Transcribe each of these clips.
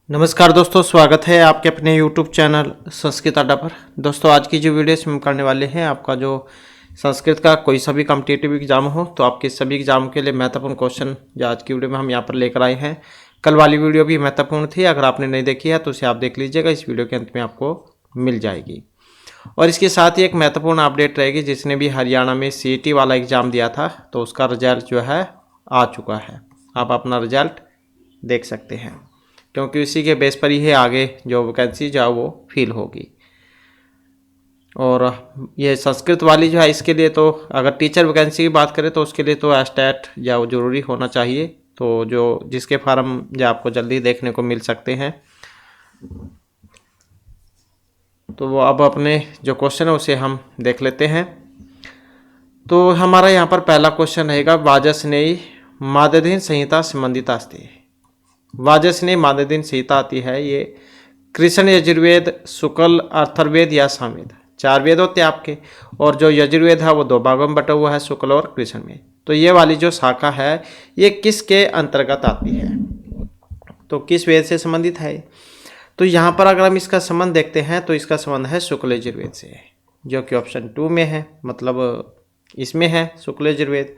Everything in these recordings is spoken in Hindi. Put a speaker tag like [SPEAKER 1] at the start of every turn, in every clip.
[SPEAKER 1] नमस्कार दोस्तों, स्वागत है आपके अपने YouTube चैनल संस्कृत अड्डा पर। दोस्तों आज की जो वीडियो इसमें हम करने वाले हैं, आपका जो संस्कृत का कोई सा भी कॉम्पिटिटिव एग्जाम हो तो आपके सभी एग्जाम के लिए महत्वपूर्ण क्वेश्चन जो आज की वीडियो में हम यहाँ पर लेकर आए हैं। कल वाली वीडियो भी महत्वपूर्ण थी, अगर आपने नहीं देखी है तो उसे आप देख लीजिएगा, इस वीडियो के अंत में आपको मिल जाएगी। और इसके साथ ही एक महत्वपूर्ण अपडेट रहेगी, जिसने भी हरियाणा में CET वाला एग्ज़ाम दिया था तो उसका रिजल्ट जो है आ चुका है। आप अपना रिजल्ट देख सकते हैं, क्योंकि उसी के बेस पर ही आगे जो वैकेंसी जो है वो फिल होगी। और ये संस्कृत वाली जो है इसके लिए तो अगर टीचर वैकेंसी की बात करें तो उसके लिए तो एस्टेट या वो ज़रूरी होना चाहिए, तो जो जिसके फार्म जो आपको जल्दी देखने को मिल सकते हैं। तो वो अब अपने जो क्वेश्चन है उसे हम देख लेते हैं। तो हमारा यहाँ पर पहला क्वेश्चन रहेगा, वाजसनेयी मादधीन संहिता संबंधित अस्ति। वाजसनेयी मादधीन संहिता आती है, ये कृष्ण यजुर्वेद, शुक्ल अथर्ववेद या सामवेद, 4 वेद होते हैं आपके, और जो यजुर्वेद है वो 2 भागों में बटा हुआ है, शुक्ल और कृष्ण में। तो ये वाली जो शाखा है ये किसके अंतर्गत आती है, तो किस वेद से संबंधित है? तो यहाँ पर अगर हम इसका संबंध देखते हैं तो इसका संबंध है शुक्ल यजुर्वेद से, जो कि ऑप्शन 2 में है, मतलब इसमें है शुक्ल यजुर्वेद।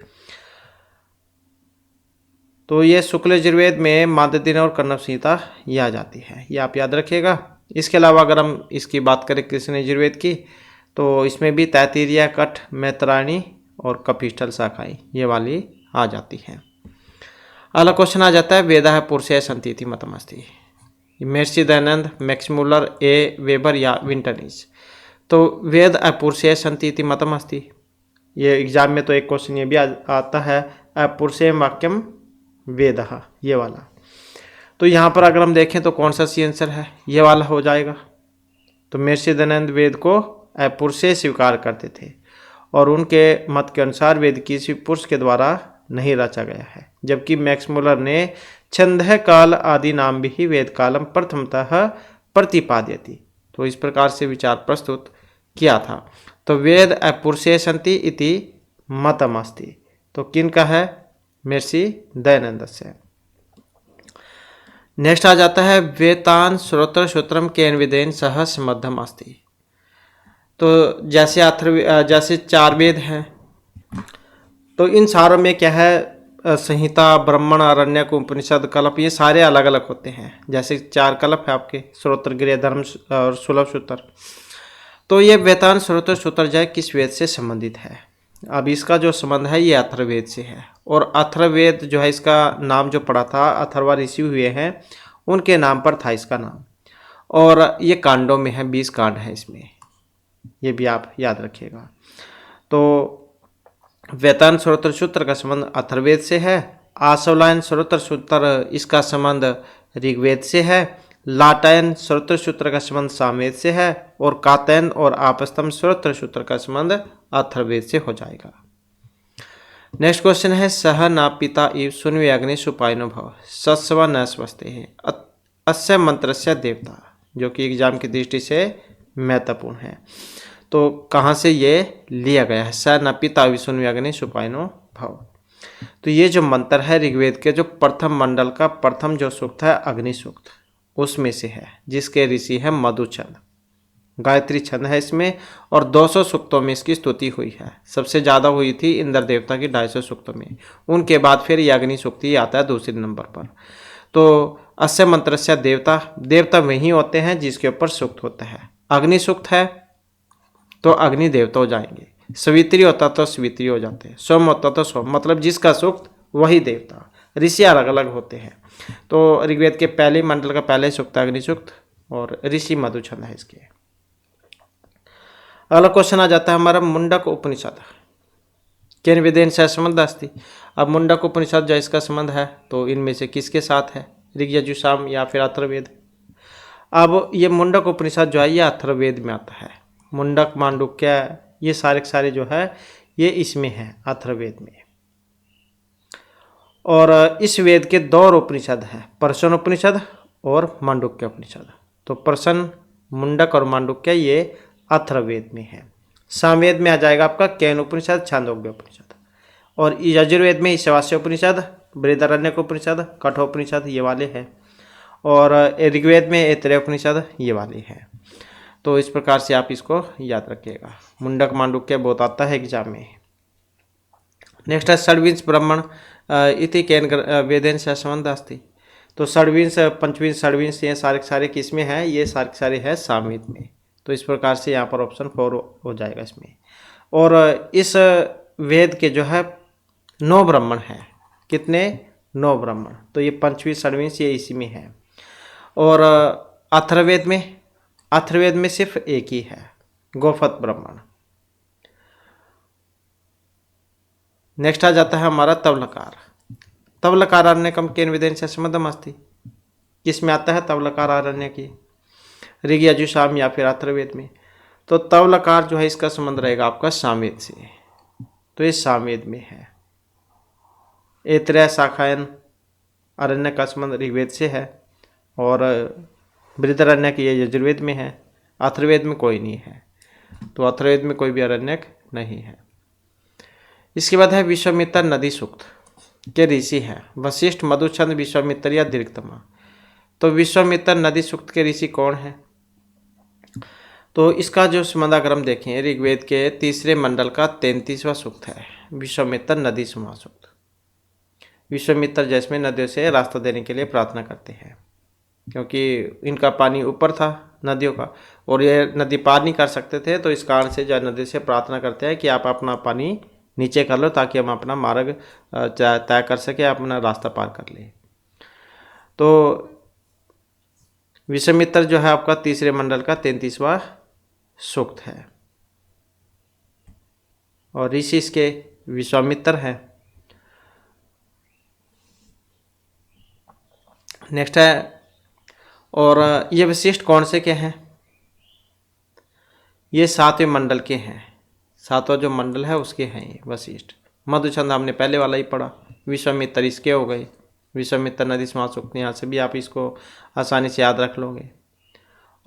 [SPEAKER 1] तो ये शुक्ल यजुर्वेद में मादधीन और कण्व संहिता ये आ जाती है, ये आप याद रखिएगा। इसके अलावा अगर हम इसकी बात करें कृष्ण यजुर्वेद की, तो इसमें भी तैत्तिरीय, कठ, मैत्रायणी और कपिष्ठल शाखाएं ये वाली आ जाती हैं। अगला क्वेश्चन आ जाता है, वेदा है पुरुषे संतीति मतमस्ति। महर्षि दयानंद, मैक्समुलर, ए वेबर या विंटरनिस। तो वेद अपुरुषे संतीति मतमस्ति, ये एग्जाम में तो एक क्वेश्चन ये भी आता है, अपुरुषे वाक्यम वेद, ये वाला। तो यहाँ पर अगर हम देखें तो कौन सा सी आंसर है, ये वाला हो जाएगा। तो महर्षि दयानंद वेद को अपुरुषे स्वीकार करते थे और उनके मत के अनुसार वेद किसी पुरुष के द्वारा नहीं रचा गया है, जबकि मैक्समुलर ने छंद काल आदि नाम भी वेद कालम प्रथमतः प्रतिपाद्यति, तो इस प्रकार से विचार प्रस्तुत किया था। तो वेद अपुरुषे सन्ति इति मतमस्ति, तो किन का है? महर्षि दयानंद से। नेक्स्ट आ जाता है, वेतान श्रोत्र सूत्रम केन विदेन सह मध्यम अस्ति। तो जैसे 4 वेद हैं, तो इन सारों में क्या है, संहिता, ब्राह्मण, आरण्यक, उपनिषद, कल्प, ये सारे अलग अलग होते हैं। जैसे 4 कल्प है आपके, श्रोत्र, गृह, धर्म और सुलभ सूत्र। तो ये वेतान श्रोत्र सूत्र जो है किस वेद से संबंधित है? अब इसका जो संबंध है ये अथर्ववेद से है, और अथर्ववेद जो है इसका नाम जो पड़ा था, अथर्वा ऋषि हुए हैं उनके नाम पर था इसका नाम, और ये कांडों में है, 20 कांड है इसमें, ये भी आप याद रखिएगा। तो वेतान श्रोत्र सूत्र का संबंध अथर्ववेद से है, आशवलायन श्रोत्र सूत्र इसका संबंध ऋग्वेद से है, लाटायन श्रोत्र सूत्र का संबंध सामवेद से है, और कातयन और आपस्तम श्रोत्र सूत्र का संबंध अथर्ववेद से हो जाएगा। नेक्स्ट क्वेश्चन है, सह ना पिता इव सुन्वे अग्नि सुपायनो भव सस्व न स्वस्ते हैं अस्य मंत्रस्य देवता, जो कि एग्जाम की दृष्टि से महत्वपूर्ण है। तो कहाँ से ये लिया गया है? स न पिता इव सुन्वे अग्नि सुपायनो भव। तो ये जो मंत्र है ऋग्वेद के जो प्रथम मंडल का प्रथम जो सूक्त है अग्नि सूक्त, उसमें से है, जिसके ऋषि है मधुछंद, गायत्री छंद है इसमें, और 200 सूक्तों में इसकी स्तुति हुई है। सबसे ज़्यादा हुई थी इंद्र देवता की 250 सूक्तों में, उनके बाद फिर ये अग्नि सूक्ति आता है दूसरे नंबर पर। तो अस्य मंत्र से देवता वही होते हैं जिसके ऊपर सूक्त होता है। अग्नि सूक्त है तो अग्नि देवता हो जाएंगे, सवित्री होता तो सवित्री हो जाते हैं, सोम होता तो सोम, मतलब जिसका सूक्त वही देवता। ऋषि अलग अलग होते हैं। तो ऋग्वेद के पहले मंडल का पहले सूक्त अग्नि सूक्त, और ऋषि मधुछंद है इसके। अगला क्वेश्चन आ जाता है हमारा, मुंडक उपनिषद केन विदेन से संबंध अस्ति। अब मुंडक उपनिषद जो इसका संबंध है तो इनमें से किसके साथ है? ऋग, यजुः, साम या फिर अथर्ववेद। अब ये मुंडक उपनिषद जो है ये अथर्ववेद में आता है। मुंडक, मांडुक्य, ये सारे के सारे जो है ये इसमें है, अथर्ववेद में। और इस वेद के 2 उपनिषद हैं, पर्शन उपनिषद और मांडुक्य उपनिषद। तो पर्शन, मुंडक और मांडुक्य ये अथर्ववेद में है। सामवेद में आ जाएगा आपका केन उपनिषद, छांदोग्य उपनिषद, और यजुर्वेद में ईशावास्य उपनिषद, बृहदारण्यक उपनिषद, कठोपनिषद ये वाले हैं। और ऋग्वेद में ऐतरेय उपनिषद ये वाली है। तो इस प्रकार से आप इसको याद रखिएगा। मुंडक मांडुक्य बहुत आता है एग्जाम में। नेक्स्ट है षड्विंश ब्राह्मण इति केन वेदेन से संबंध अस्ति। तो षड्विंश पंचविंश षड्विंश ये सारे सारे किस में है, ये सारे सारे है सामवेद में। तो इस प्रकार से यहाँ पर ऑप्शन 4 हो जाएगा इसमें। और इस वेद के जो है 9 ब्राह्मण हैं। कितने? 9 ब्राह्मण। तो ये पंचविंश षड्विंश ये इसी में है। और अथर्ववेद में सिर्फ एक ही है, गोफत ब्राह्मण। नेक्स्ट आ जाता है हमारा तवलकार। तवलकार आरण्यकम केन वेदेन से संबद्धम अस्ति। किस में आता है तवलकार आरण्य की? ऋग यजुसाम या फिर अथर्ववेद में। तो तवलकार जो है इसका संबंध रहेगा आपका सामवेद से। तो ये सामवेद में है। ऐतरेय शाखायन अरण्य का संबंध ऋग्वेद से है और बृहदारण्यक ये यजुर्वेद में है। अथर्ववेद में कोई नहीं है। तो अथर्ववेद में कोई भी अरण्यक नहीं है। इसके बाद है विश्वामित्र नदी सूक्त के ऋषि हैं वशिष्ठ, मधुचंद्र, विश्वामित्र या दीर्घतमा। तो विश्वामित्र नदी सूक्त के ऋषि कौन है? तो इसका जो संबंध अगर हम देखें ऋग्वेद के 3रे मंडल का 33वां सूक्त है विश्वामित्र नदी समास सूक्त। विश्वामित्र जैसे नदियों से रास्ता देने के लिए प्रार्थना करते हैं, क्योंकि इनका पानी ऊपर था नदियों का और ये नदी पार नहीं कर सकते थे। तो इस कारण से जो नदी से प्रार्थना करते हैं कि आप अपना पानी नीचे कर लो ताकि हम अपना मार्ग तय कर सके, अपना रास्ता पार कर ले। तो विश्वामित्र जो है आपका 3रे मंडल का 33वां सूक्त है और ऋषि इसके विश्वामित्र हैं। नेक्स्ट है, और ये वशिष्ठ कौन से के हैं? ये 7वें मंडल के हैं। 7वां जो मंडल है उसके हैं ये वशिष्ठ। मधुचंद्र हमने पहले वाला ही पढ़ा। विश्वामित्र इसके हो गए। विश्वामित्र नदी समास सूक्त, यहाँ से भी आप इसको आसानी से याद रख लोगे।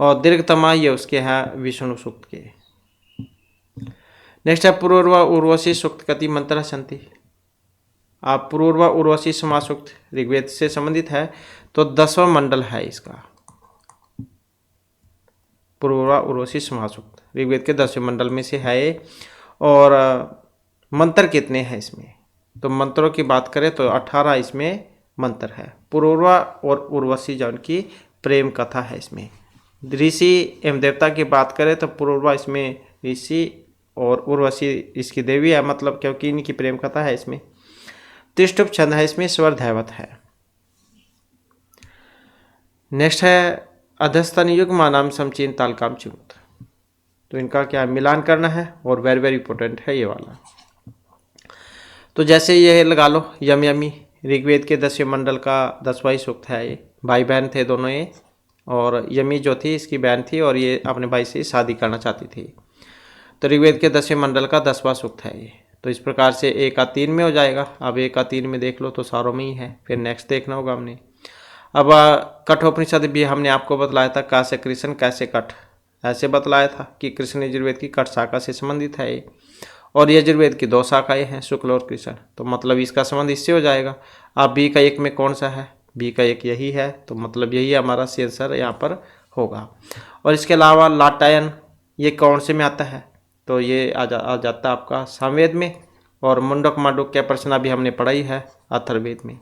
[SPEAKER 1] और दीर्घतमा ये उसके हैं विष्णु सूक्त के। नेक्स्ट है पूर्व उर्वशी सूक्त कति मंत्र संति। आप पूर्व उर्वशी समास सूक्त ऋग्वेद से संबंधित है तो 10वां मंडल है इसका। पूर्व उर्वशी समास सूक्त ऋग्वेद के 10वें मंडल में से है ये। और मंत्र कितने हैं इसमें? तो मंत्रों की बात करें तो 18 इसमें मंत्र है। पूर्वा और उर्वशी जो उनकी प्रेम कथा है इसमें। ऋषि एवं देवता की बात करें तो पूर्वा इसमें ऋषि और उर्वशी इसकी देवी है, मतलब क्योंकि इनकी प्रेम कथा है इसमें। त्रिष्टुप छंद है इसमें, स्वर दैवत है। नेक्स्ट है अधस्तन युग मानाम समचीन तालकाम चिमुत। तो इनका क्या मिलान करना है और वेरी वेरी इंपॉर्टेंट है ये वाला। तो जैसे ये लगा लो यम यमी ऋग्वेद के 10वें मंडल का 10वां सूक्त है। ये भाई बहन थे दोनों ये, और यमी जो थी इसकी बहन थी और ये अपने भाई से शादी करना चाहती थी। तो ऋग्वेद के 10वें मंडल का 10वां सूक्त है ये। तो इस प्रकार से 1 का 3 में हो जाएगा। अब 1 का 3 में देख लो तो सारों में ही है, फिर नेक्स्ट देखना होगा हमने। अब कठोपनिषद भी हमने आपको बतलाया था कैसे कृष्ण कैसे कठ, ऐसे बतलाया था कि कृष्ण यजुर्वेद की कठ शाखा से संबंधित है ये, और यजुर्वेद की 2 शाखाएं हैं शुक्ल और कृष्ण। तो मतलब इसका संबंध इससे हो जाएगा। अब बी का 1 में कौन सा है? बी का 1 यही है, तो मतलब यही हमारा सी आंसर यहाँ पर होगा। और इसके अलावा लाटायन ये कौन से में आता है? तो ये आ जाता है आपका सामवेद में। और मुंडक मांडुक क्या प्रश्न भी हमने पढ़ाई है अथर्ववेद में।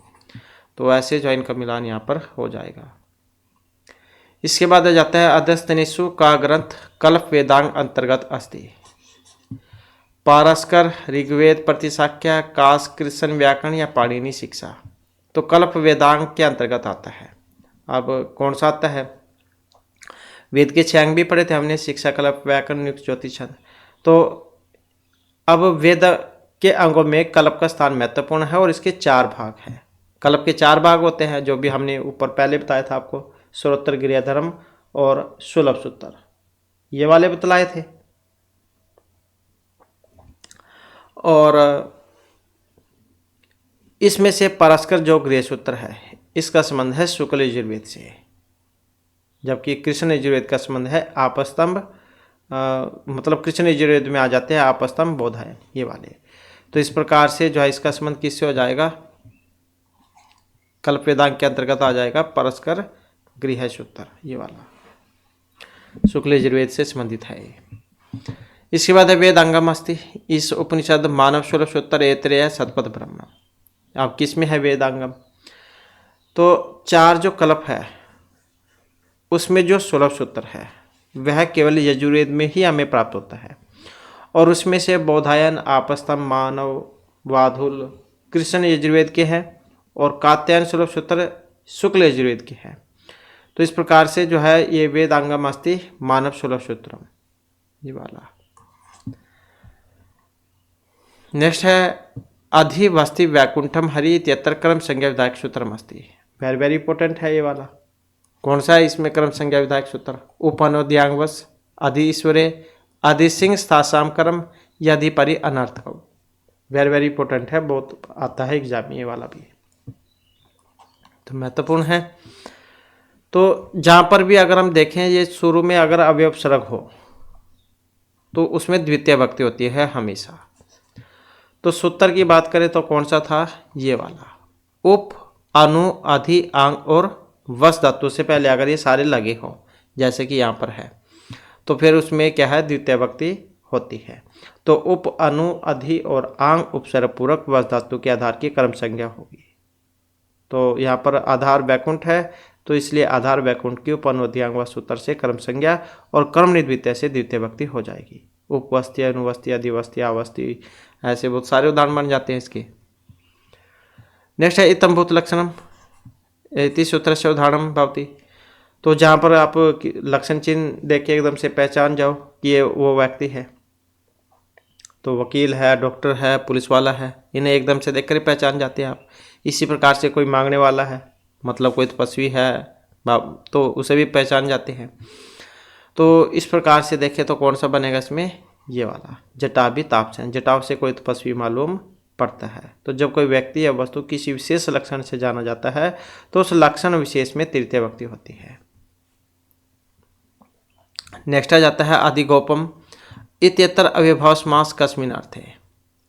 [SPEAKER 1] तो ऐसे जो इनका मिलान यहाँ पर हो जाएगा। इसके बाद आ जाता है अधस्तनिषु का ग्रंथ कल्प वेदांग अंतर्गत अस्ति। पारस्कर, ऋग्वेद, प्रतिशाख्या, काश, कृष्ण व्याकरण या पाणिनि शिक्षा। तो कल्प वेदांग के अंतर्गत आता है। अब कौन सा आता है? वेद के 6 अंग भी पढ़े थे हमने, शिक्षा, कल्प, व्याकरण, युक्त, ज्योतिष, छंद। तो अब वेद के अंगों में कल्प का स्थान महत्वपूर्ण है और इसके 4 भाग हैं। कल्प के 4 भाग होते हैं जो भी हमने ऊपर पहले बताया था आपको, श्रोत्र, गृहधर्म और सुलभ सूत्र, ये वाले बतलाए थे। और इसमें से परस्कर जो गृहसूत्र है इसका संबंध है शुक्ल यजुर्वेद से, जबकि कृष्ण यजुर्वेद का संबंध है आपस्तंभ, मतलब कृष्ण यजुर्वेद में आ जाते हैं आपस्तंभ, बोधायन, ये वाले। तो इस प्रकार से जो है इसका संबंध किससे हो जाएगा? कल्प वेदांग के अंतर्गत आ जाएगा परस्कर गृह सूत्र, ये वाला शुक्ल यजुर्वेद से संबंधित है। इसके बाद है वेदांगम अस्ति। इस उपनिषद मानव सुलभ सूत्र ऐतरेय सतपथ ब्रह्म। अब किस में है वेदांगम? तो 4 जो कल्प है उसमें जो सुलभ सूत्र है वह केवल यजुर्वेद में ही हमें प्राप्त होता है, और उसमें से बोधायन, आपस्तम, मानव, वाधुल, कृष्ण यजुर्वेद के हैं, और कात्यायन सुलभ सूत्र शुक्ल यजुर्वेद के हैं। तो इस प्रकार से जो है ये वेदांगम अस्ति मानव सुलभ सूत्रम, ये वाला। नेक्स्ट है अधिवस्ति वैकुंठम हरि इत्यत्र क्रम संज्ञा विधायक सूत्रम अस्ति। वेरी वेरी इंपॉर्टेंट है ये वाला। कौन सा है इसमें क्रम संज्ञा विधायक सूत्र? उपनोद्यांगवश, अधि ईश्वरे, अधि सिंह स्थासाम कर्म, यदि परि अनर्थ। वेरी वेरी इंपॉर्टेंट है, बहुत आता है एग्जाम में ये वाला भी, तो महत्वपूर्ण है। तो जहाँ पर भी अगर हम देखें ये शुरू में अगर अवयव सर्ग हो तो उसमें द्वितीय भक्ति होती है हमेशा। तो सूत्र की बात करें तो कौन सा था? ये वाला। उप, अनु, अधि, आंग और वस धातु से पहले अगर ये सारे लगे हों जैसे कि यहाँ पर है तो फिर उसमें क्या है? द्वितीय भक्ति होती है। तो उप, अनु, अधि और आंग उपसर्ग पूर्वक वस धातु के आधार की कर्म संज्ञा होगी। तो यहाँ पर आधार वैकुंठ है तो इसलिए आधार वैकुंठ की उपनोद्यांग व सूत्र से कर्म संज्ञा और कर्म निर्द्वितीय से द्वितीय भक्ति हो जाएगी। उपवस्ती, अनुवस्ती, अधिवस्ती, आवस्ती, ऐसे बहुत सारे उदाहरण बन जाते हैं इसके। नेक्स्ट है इतम भूत लक्षणम इति सूत्र से उदाहरण भवती। तो जहाँ पर आप लक्षण चिन्ह देख के एकदम से पहचान जाओ कि ये वो व्यक्ति है, तो वकील है, डॉक्टर है, पुलिस वाला है, इन्हें एकदम से देख कर पहचान जाते हैं आप। इसी प्रकार से कोई मांगने वाला है, मतलब कोई तपस्वी है तो उसे भी पहचान जाते हैं। तो इस प्रकार से देखें तो कौन सा बनेगा इसमें? ये वाला जटाभि तापसन, जटाव से कोई तपस्वी मालूम पड़ता है। तो जब कोई व्यक्ति या वस्तु किसी विशेष लक्षण से जाना जाता है तो उस लक्षण विशेष में तृतीय भक्ति होती है। नेक्स्ट आ जाता है अधिगोपम इत्यत्र अव्यभाव समास कस्मिन अर्थे।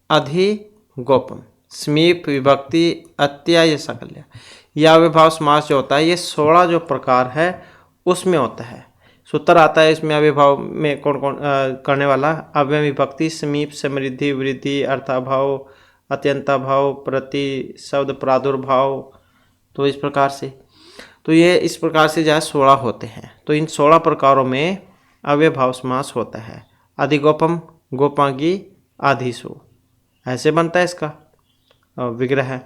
[SPEAKER 1] अधिगोपम समीप, विभक्ति, अत्याय, सकल्य, यह अव्यभाव समास जो होता है ये 16 जो प्रकार है उसमें होता है। सूत्र आता है इसमें अव्यभाव में कौन कौन करने वाला? अव्यय, विभक्ति, समीप, समृद्धि, वृद्धि, अर्थाभाव, अत्यंताभाव, प्रति, शब्द, प्रादुर्भाव। तो इस प्रकार से तो ये इस प्रकार से जो है 16 होते हैं। तो इन 16 प्रकारों में अव्यभाव समास होता है। अधिगोपम, गोपांगी, आधिसु, ऐसे बनता है इसका विग्रह।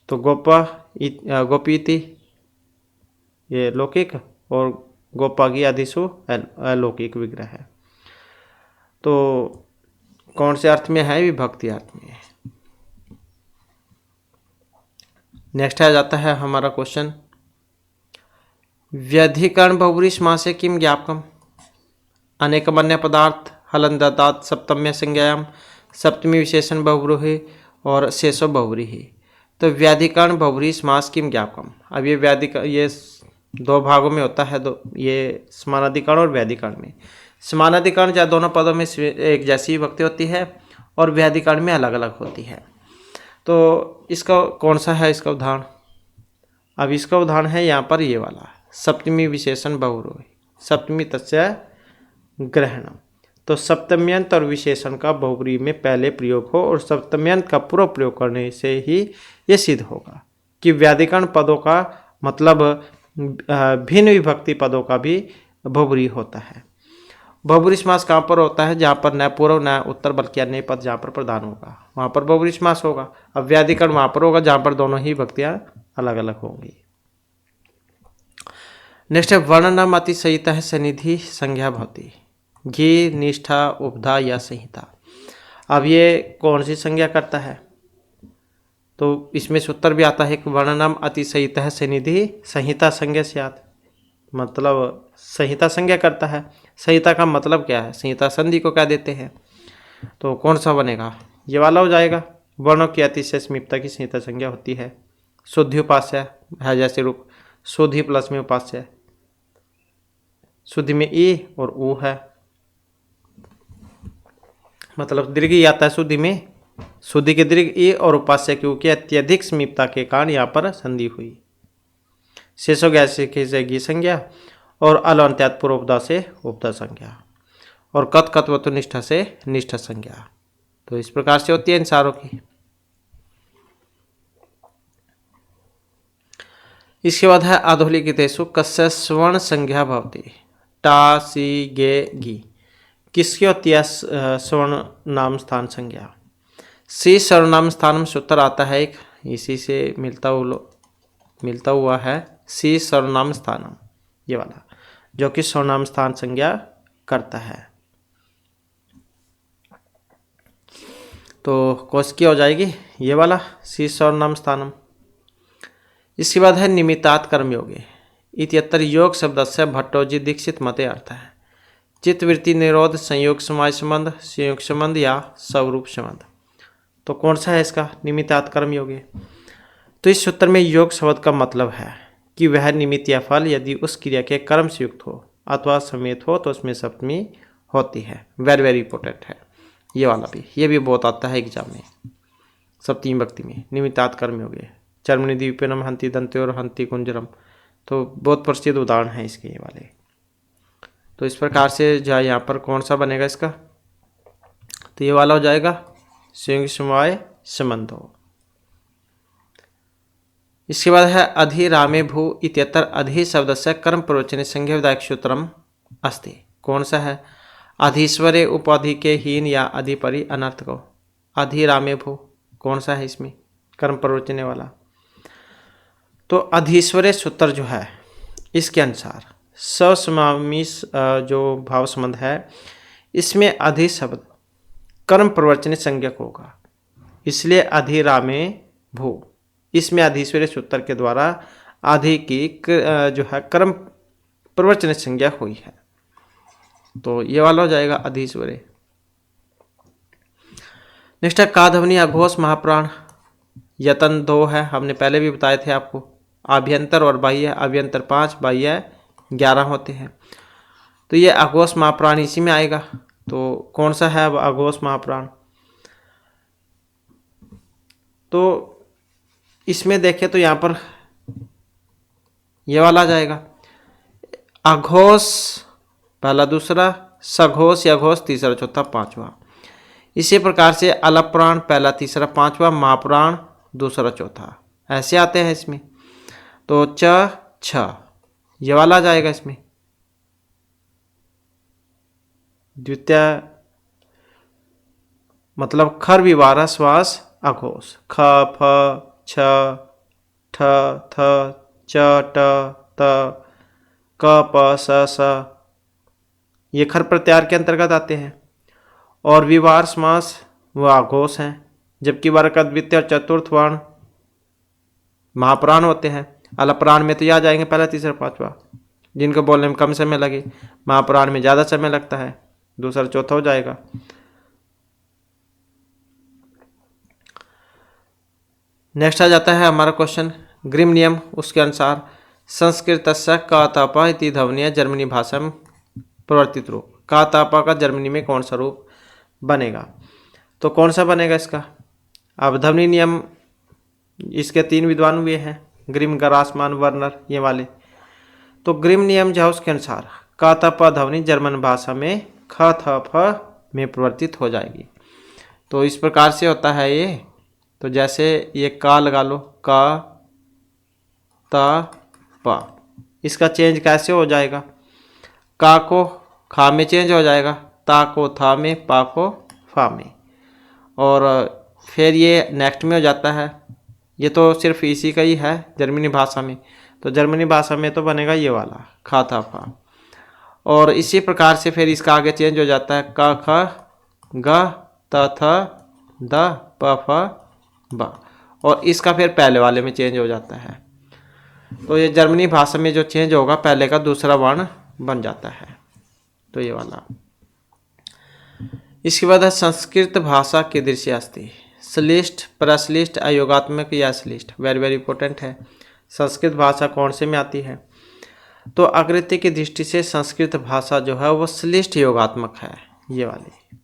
[SPEAKER 1] तो गोपा, गोपीति ये लौकिक और गोपागी आदिशु अलौकिक विग्रह है। तो कौन से अर्थ में है? विभक्ति अर्थ में। नेक्स्ट आ जाता है हमारा क्वेश्चन, व्यधिकरण बहुब्री समासे किम ज्ञापकम? अनेकमन्य पदार्थ हलंदतात सप्तम्य संज्ञायाम, सप्तमी विशेषण बहुब्रूहि और शेषो बहुब्रीहि। तो व्याधिकरण बहुब्री समास किम ज्ञापकम? अब ये ये 2 भागों में होता है, ये समानाधिकरण और व्याधिकरण में। समानाधिकरण या दोनों पदों में एक जैसी विभक्ति होती है और व्याधिकरण में अलग अलग होती है। तो इसका कौन सा है इसका उदाहरण? अब इसका उदाहरण है यहाँ पर ये वाला, सप्तमी विशेषण बहुब्रूहि, सप्तमी तस्य ग्रहणम। तो सप्तम्यंत और विशेषण का बहुब्री में पहले प्रयोग हो और सप्तम्यंत का पूर्व प्रयोग करने से ही ये सिद्ध होगा कि व्याधिकरण पदों का मतलब भिन्न विभक्ति पदों का भी बहुब्री होता है। बहुब्री समास कहाँ पर होता है? जहाँ पर न पूर्व न उत्तर बल्कि अन्य पद जहाँ पर प्रधान होगा वहाँ पर बहुब्री समास होगा। अब व्याधिकरण वहाँ पर होगा जहाँ पर दोनों ही भक्तियाँ अलग अलग होंगी। नेक्स्ट है वर्णनम अति संहिता है सनिधि संज्ञा भवती। घी, निष्ठा, उपधा या संहिता। अब ये कौन सी संज्ञा करता है? तो इसमें सूत्र भी आता है कि वर्णनम अति संहिता है सनिधि संहिता संज्ञा स्यात्, मतलब संहिता संज्ञा करता है। संहिता का मतलब क्या है? संहिता संधि को क्या देते हैं? तो कौन सा बनेगा? ये वाला हो जाएगा। वर्णों की अतिशय समीपता की संहिता संज्ञा होती है। शुद्धि उपास्य है जैसे रूप, शुद्धि प्लस में उपास्य, शुद्धि में ई और ऊ है, मतलब दीर्घ ई आता है शुद्धि में, शुद्धि के दीर्घ ई और उपास्य की ऊ की अत्यधिक समीपता के कारण यहाँ पर संधि हुई। शेषो गैसिकी से गी संज्ञा और अलवंत्यात पूर्वोपदा से उपदा संज्ञा और कत कत्वतु निष्ठा से निष्ठा संज्ञा। तो इस प्रकार से होती है इन सारों की। इसके बाद है अधोलिखितेषु कस्य स्वर्ण संज्ञा भवति। टा सी गे गी किसकी होती है स्वर्ण नाम स्थान संज्ञा। सी सर्वनाम स्थानम सूत्र आता है एक, इसी से मिलता हुआ है सी सर्वनाम स्थानम, ये वाला जो कि सर्वनाम स्थान संज्ञा करता है। तो कौन की हो जाएगी ये वाला सी सर्वनाम स्थानम। इसके बाद है निमित्तात् कर्मयोगे इत्यत्र योग शब्द से भट्टोजी दीक्षित मते अर्थ है चित्तवृत्ति निरोध संयोग समाज संबंध संयोग संबंध या स्वरूप संबंध। तो कौन सा है इसका निमित्तात् कर्मयोगे। तो इस सूत्र में योग शब्द का मतलब है कि वह निमित्त या फल यदि उस क्रिया के कर्म से युक्त हो अथवा समेत हो तो उसमें सप्तमी होती है। वेरी वेरी इंपॉर्टेंट है ये वाला भी, ये भी बहुत आता है एग्जाम में सप्तमी भक्ति में। निमित्तात् कर्मयोगे चर्मणि दीपेनम हंति दंत्योर हंति कुंजरम, तो बहुत प्रसिद्ध उदाहरण है इसके ये वाले। तो इस प्रकार से जो यहाँ पर कौन सा बनेगा इसका, तो ये वाला हो जाएगा संयोग समवाय संबंधो। इसके बाद है अधिरामे भू इत्यत्र अधि शब्द से कर्म प्रवचने संज्ञा विधायक सूत्रम अस्ति। कौन सा है अधिश्वरे उपाधि के हीन या अधिपरि अनर्थ को। अधिरामे भू कौन सा है इसमें कर्म प्रवचने वाला। तो अधिश्वरे सूत्र जो है इसके अनुसार ससमामी जो भाव संबंध है इसमें अधि शब्द कर्म प्रवचने संज्ञक होगा, इसलिए अधिरामे भू इसमें अधिश्वरे सूत्र के द्वारा आधि की जो है कर्म प्रवचन संज्ञा हुई है। तो ये वाला हो जाएगा अधिश्वरे। नेक्स्ट है काधवनी अघोष महाप्राण यतन 2 है, हमने पहले भी बताए थे आपको। आभ्यंतर और बाह्य, आभ्यंतर 5 बाह्य 11 होते हैं। तो ये अघोष महाप्राण इसी में आएगा। तो कौन सा है अब अघोष महाप्राण, तो इसमें देखें तो यहाँ पर ये वाला आ जाएगा अघोष पहला दूसरा, सघोष यघोष तीसरा चौथा पांचवा। इसी प्रकार से अलप्राण पहला तीसरा पांचवा, महाप्राण दूसरा चौथा, ऐसे आते हैं इसमें। तो च छ ये वाला आ जाएगा इसमें। द्वितीय मतलब खर विवारा श्वास अघोष ख फ छ ठ थ च ट त क प स स ये खर प्रत्याहार के अंतर्गत आते हैं। और विवार समास व अघोष हैं, जबकि वर्ग का द्वितीय और चतुर्थ वर्ण महाप्राण होते हैं। अलप्राण में तो ये आ जाएंगे पहला तीसरा पांचवा, जिनको बोलने में कम समय लगे। महाप्राण में ज़्यादा समय लगता है, दूसरा चौथा हो जाएगा। नेक्स्ट आ जाता है हमारा क्वेश्चन ग्रिम नियम, उसके अनुसार संस्कृत का तापा इति ध्वनिया जर्मनी भाषा में प्रवर्तित रूप। का तापा का जर्मनी में कौन सा रूप बनेगा, तो कौन सा बनेगा इसका। अब ध्वनि नियम इसके 3 विद्वान हुए हैं, ग्रिम गरासमान वर्नर ये वाले। तो ग्रिम नियम जो है उसके अनुसार का तापा ध्वनि जर्मन भाषा में ख थ फ में परिवर्तित हो जाएगी। तो इस प्रकार से होता है ये। तो जैसे ये का लगा लो का ता पा, इसका चेंज कैसे हो जाएगा, का को खा में चेंज हो जाएगा, ता को था में, पा को फा में, और फिर ये नेक्स्ट में हो जाता है। ये तो सिर्फ इसी का ही है जर्मनी भाषा में। तो जर्मनी भाषा में तो बनेगा ये वाला खा था फा, और इसी प्रकार से फिर इसका आगे चेंज हो जाता है का ख ग त थ द प फ ब, और इसका फिर पहले वाले में चेंज हो जाता है। तो ये जर्मनी भाषा में जो चेंज होगा पहले का दूसरा वर्ण बन जाता है। तो ये वाला। इसके बाद है संस्कृत भाषा की दृश्य अस्ति श्लिष्ट प्रश्लिष्ट अयोगात्मक या श्लिष्ट। वेरी वेरी इंपॉर्टेंट है। संस्कृत भाषा कौन से में आती है, तो आकृति की दृष्टि से संस्कृत भाषा जो है वो श्लिष्ट योगात्मक है ये वाली।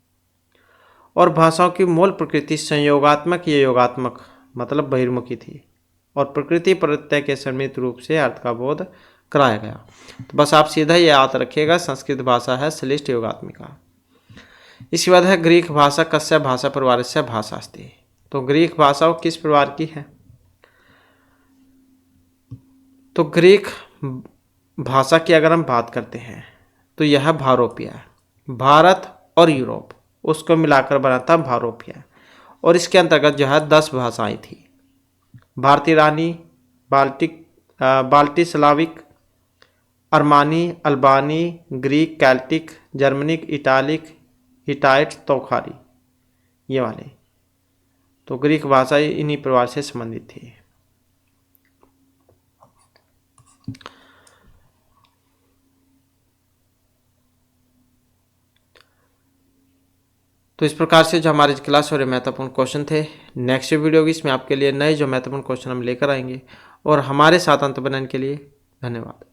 [SPEAKER 1] और भाषाओं की मूल प्रकृति संयोगात्मक या योगात्मक मतलब बहिर्मुखी थी। और प्रकृति प्रत्यय के सम्मिलित रूप से अर्थ का बोध कराया गया। तो बस आप सीधा ये याद रखिएगा, संस्कृत भाषा है श्लिष्ट योगात्मिका। इसके बाद है ग्रीक भाषा कस्य भाषा परिवारस्य भाषा अस्ति। तो ग्रीक भाषा वो किस परिवार की है? तो ग्रीक भाषा की अगर हम बात करते हैं तो यह भारोपिया है। भारत और यूरोप उसको मिलाकर बना था भारोपिया, और इसके अंतर्गत जो है 10 भाषाएं थी। भारतीय रानी, बाल्टी स्लाविक, अरमानी, अल्बानी, Greek, Celtic, Germanic, Italic, Hittite, तोखारी, ये वाले। तो ग्रीक भाषा इन्हीं परिवार से संबंधित थी। तो इस प्रकार से जो हमारी क्लास और महत्वपूर्ण क्वेश्चन थे, नेक्स्ट वीडियो होगी इसमें आपके लिए नए जो महत्वपूर्ण क्वेश्चन हम लेकर आएंगे। और हमारे साथ अंत बनाने के लिए धन्यवाद।